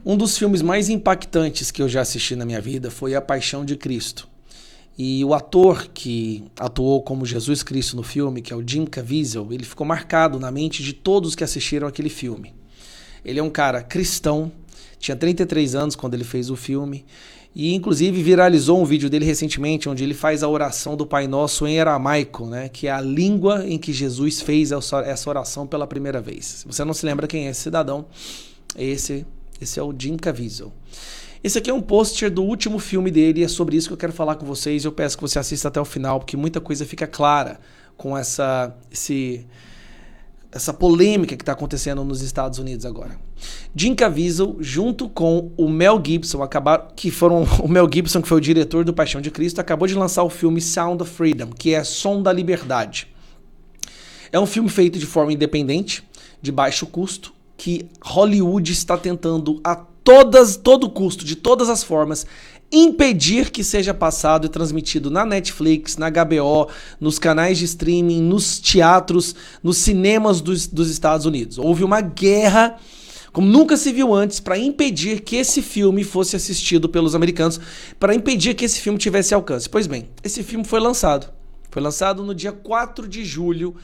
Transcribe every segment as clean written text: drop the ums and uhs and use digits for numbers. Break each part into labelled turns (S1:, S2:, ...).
S1: Um dos filmes mais impactantes que eu já assisti na minha vida foi A Paixão de Cristo. E o ator que atuou como Jesus Cristo no filme, que é o Jim Caviezel, ele ficou marcado na mente de todos que assistiram aquele filme. Ele é um cara cristão, tinha 33 anos quando ele fez o filme, e inclusive viralizou um vídeo dele recentemente, onde ele faz a oração do Pai Nosso em aramaico, né, que é a língua em que Jesus fez essa oração pela primeira vez. Se você não se lembra quem é esse cidadão, esse é o Jim Caviezel. Esse aqui é um pôster do último filme dele e é sobre isso que eu quero falar com vocês. Eu peço que você assista até o final, porque muita coisa fica clara com essa polêmica que está acontecendo nos Estados Unidos agora. Jim Caviezel, junto com o Mel Gibson, o Mel Gibson, que foi o diretor do Paixão de Cristo, acabou de lançar o filme Sound of Freedom, que é Som da Liberdade. É um filme feito de forma independente, de baixo custo, que Hollywood está tentando a todo custo, de todas as formas, impedir que seja passado e transmitido na Netflix, na HBO, nos canais de streaming, nos teatros, nos cinemas dos Estados Unidos. Houve uma guerra, como nunca se viu antes, para impedir que esse filme fosse assistido pelos americanos, para impedir que esse filme tivesse alcance. Pois bem, esse filme foi lançado. Foi lançado no dia 4 de julho,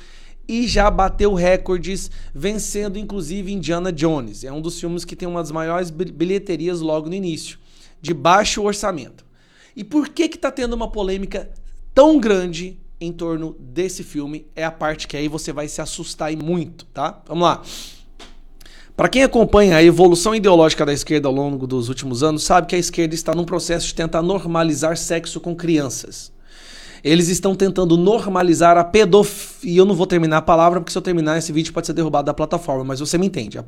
S1: e já bateu recordes, vencendo inclusive Indiana Jones. É um dos filmes que tem uma das maiores bilheterias logo no início, de baixo orçamento. E por que está tendo uma polêmica tão grande em torno desse filme? É a parte que aí você vai se assustar e muito, tá? Vamos lá. Para quem acompanha a evolução ideológica da esquerda ao longo dos últimos anos, sabe que a esquerda está num processo de tentar normalizar sexo com crianças. Eles estão tentando normalizar a pedofilia. E eu não vou terminar a palavra, porque se eu terminar esse vídeo pode ser derrubado da plataforma, mas você me entende. A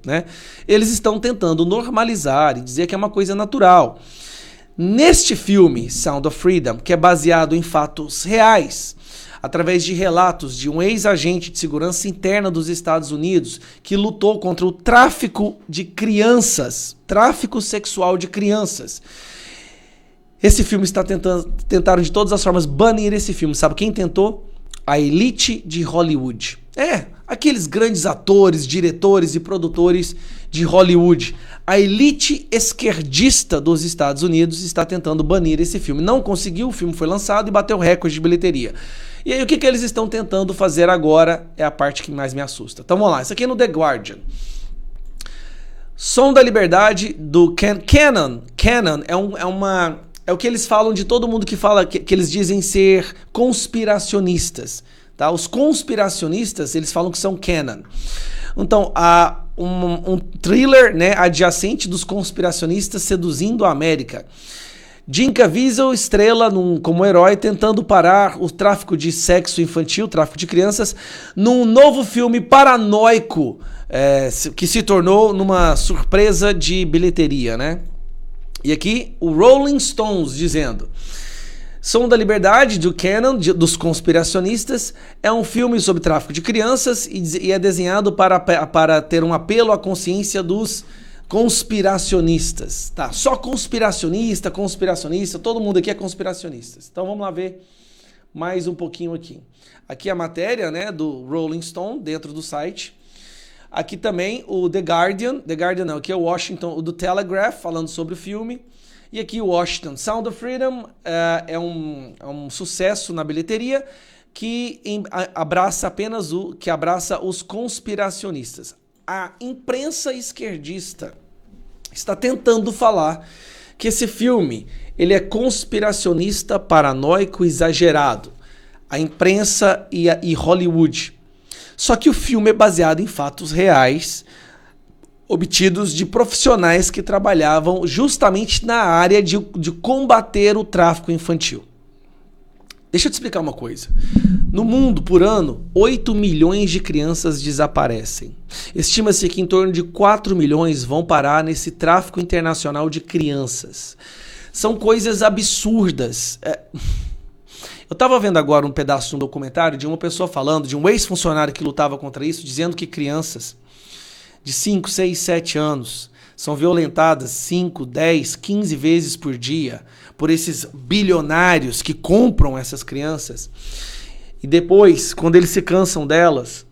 S1: né? Eles estão tentando normalizar e dizer que é uma coisa natural. Neste filme, Sound of Freedom, que é baseado em fatos reais, através de relatos de um ex-agente de segurança interna dos Estados Unidos que lutou contra o tráfico de crianças, tráfico sexual de crianças. Esse filme tentaram de todas as formas banir esse filme. Sabe quem tentou? A elite de Hollywood. Aqueles grandes atores, diretores e produtores de Hollywood. A elite esquerdista dos Estados Unidos está tentando banir esse filme. Não conseguiu, o filme foi lançado e bateu recorde de bilheteria. E aí o que eles estão tentando fazer agora é a parte que mais me assusta. Então vamos lá, isso aqui é no The Guardian. Som da Liberdade do Canon. Canon é o que eles falam de todo mundo que fala que eles dizem ser conspiracionistas. Tá? Os conspiracionistas, eles falam que são canon. Então, há um thriller, né, adjacente dos conspiracionistas seduzindo a América. Jim Caviezel estrela como herói tentando parar o tráfico de sexo infantil, tráfico de crianças, num novo filme paranoico que se tornou numa surpresa de bilheteria, né? E aqui o Rolling Stones dizendo: Som da Liberdade, do Canon, dos conspiracionistas, é um filme sobre tráfico de crianças e é desenhado para ter um apelo à consciência dos conspiracionistas. Tá, só conspiracionista, todo mundo aqui é conspiracionista. Então vamos lá ver mais um pouquinho aqui. Aqui a matéria, né, do Rolling Stone dentro do site. Aqui também o The Guardian não, aqui é o Washington, o do Telegraph, falando sobre o filme. E aqui o Washington. Sound of Freedom é um sucesso na bilheteria que abraça os conspiracionistas. A imprensa esquerdista está tentando falar que esse filme ele é conspiracionista, paranoico, exagerado. A imprensa e Hollywood. Só que o filme é baseado em fatos reais, obtidos de profissionais que trabalhavam justamente na área de combater o tráfico infantil. Deixa eu te explicar uma coisa. No mundo, por ano, 8 milhões de crianças desaparecem. Estima-se que em torno de 4 milhões vão parar nesse tráfico internacional de crianças. São coisas absurdas. Eu estava vendo agora um pedaço de um documentário de uma pessoa falando, de um ex-funcionário que lutava contra isso, dizendo que crianças de 5, 6, 7 anos são violentadas 5, 10, 15 vezes por dia por esses bilionários que compram essas crianças. E depois, quando eles se cansam delas,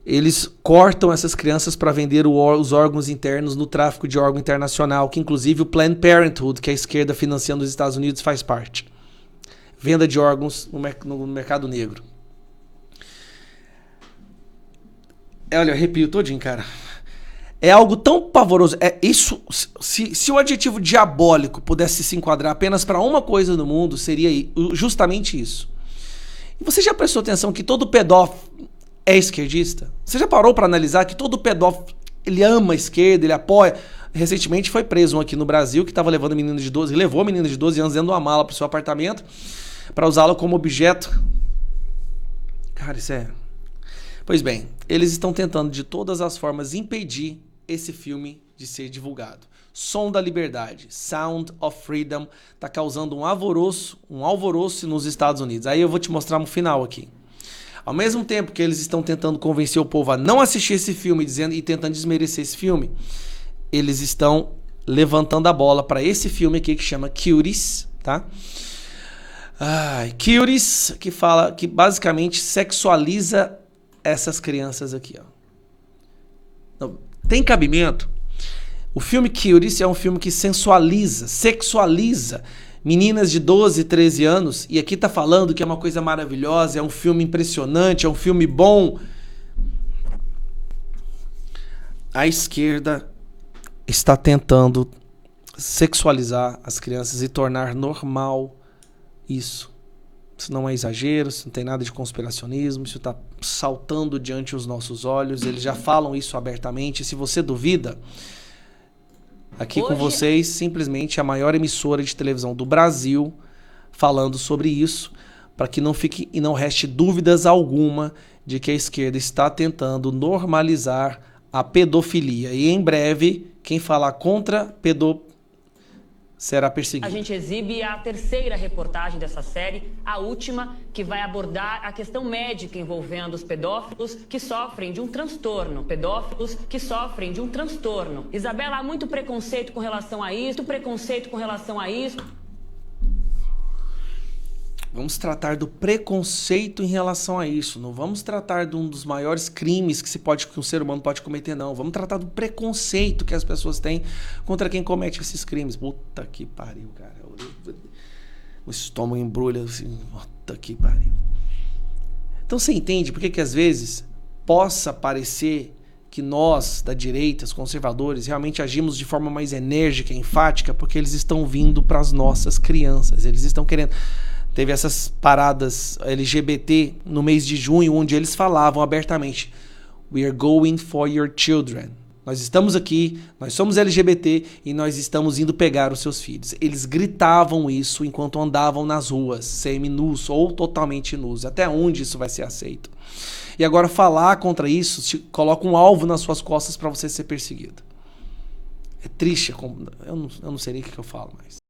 S1: eles cortam essas crianças para vender os órgãos internos no tráfico de órgão internacional, que inclusive o Planned Parenthood, que a esquerda financiando nos Estados Unidos, faz parte. Venda de órgãos no mercado negro. Olha, eu arrepio todinho, cara. É algo tão pavoroso. Isso, se o adjetivo diabólico pudesse se enquadrar apenas para uma coisa no mundo, seria justamente isso. E você já prestou atenção que todo pedófilo é esquerdista? Você já parou para analisar que todo pedófilo, ele ama a esquerda, ele apoia? Recentemente foi preso um aqui no Brasil que estava levando menino de 12, levou menino de 12 anos dentro de uma mala para o seu apartamento para usá-lo como objeto. Cara, isso é... Pois bem, eles estão tentando de todas as formas impedir esse filme de ser divulgado. Som da Liberdade, Sound of Freedom, está causando um alvoroço nos Estados Unidos. Aí eu vou te mostrar no final aqui. Ao mesmo tempo que eles estão tentando convencer o povo a não assistir esse filme e tentando desmerecer esse filme, eles estão levantando a bola para esse filme aqui que chama Cuties, tá? Cuties, que basicamente sexualiza essas crianças aqui, ó. Não, tem cabimento? O filme Cuties é um filme que sexualiza meninas de 12, 13 anos, e aqui tá falando que é uma coisa maravilhosa, é um filme impressionante, é um filme bom. A esquerda está tentando sexualizar as crianças e tornar normal isso. Isso não é exagero, isso não tem nada de conspiracionismo, isso está saltando diante os nossos olhos, eles já falam isso abertamente. Se você duvida, aqui com vocês, simplesmente a maior emissora de televisão do Brasil falando sobre isso, para que não fique e não reste dúvidas alguma de que a esquerda está tentando normalizar a pedofilia. E em breve, quem falar contra pedofilia será perseguido.
S2: A gente exibe a terceira reportagem dessa série, a última, que vai abordar a questão médica envolvendo os pedófilos que sofrem de um transtorno. Pedófilos que sofrem de um transtorno. Isabela, há muito preconceito com relação a isso,
S1: Vamos tratar do preconceito em relação a isso. Não vamos tratar de um dos maiores crimes que um ser humano pode cometer, não. Vamos tratar do preconceito que as pessoas têm contra quem comete esses crimes. Puta que pariu, cara. O estômago embrulha assim. Puta que pariu. Então você entende por que às vezes possa parecer que nós, da direita, os conservadores, realmente agimos de forma mais enérgica e enfática, porque eles estão vindo para as nossas crianças. Eles estão querendo... Teve essas paradas LGBT no mês de junho, onde eles falavam abertamente: "We are going for your children." Nós estamos aqui, nós somos LGBT e nós estamos indo pegar os seus filhos. Eles gritavam isso enquanto andavam nas ruas, semi-nus ou totalmente nus. Até onde isso vai ser aceito? E agora falar contra isso te coloca um alvo nas suas costas para você ser perseguido. É triste, eu não sei nem o que eu falo mais.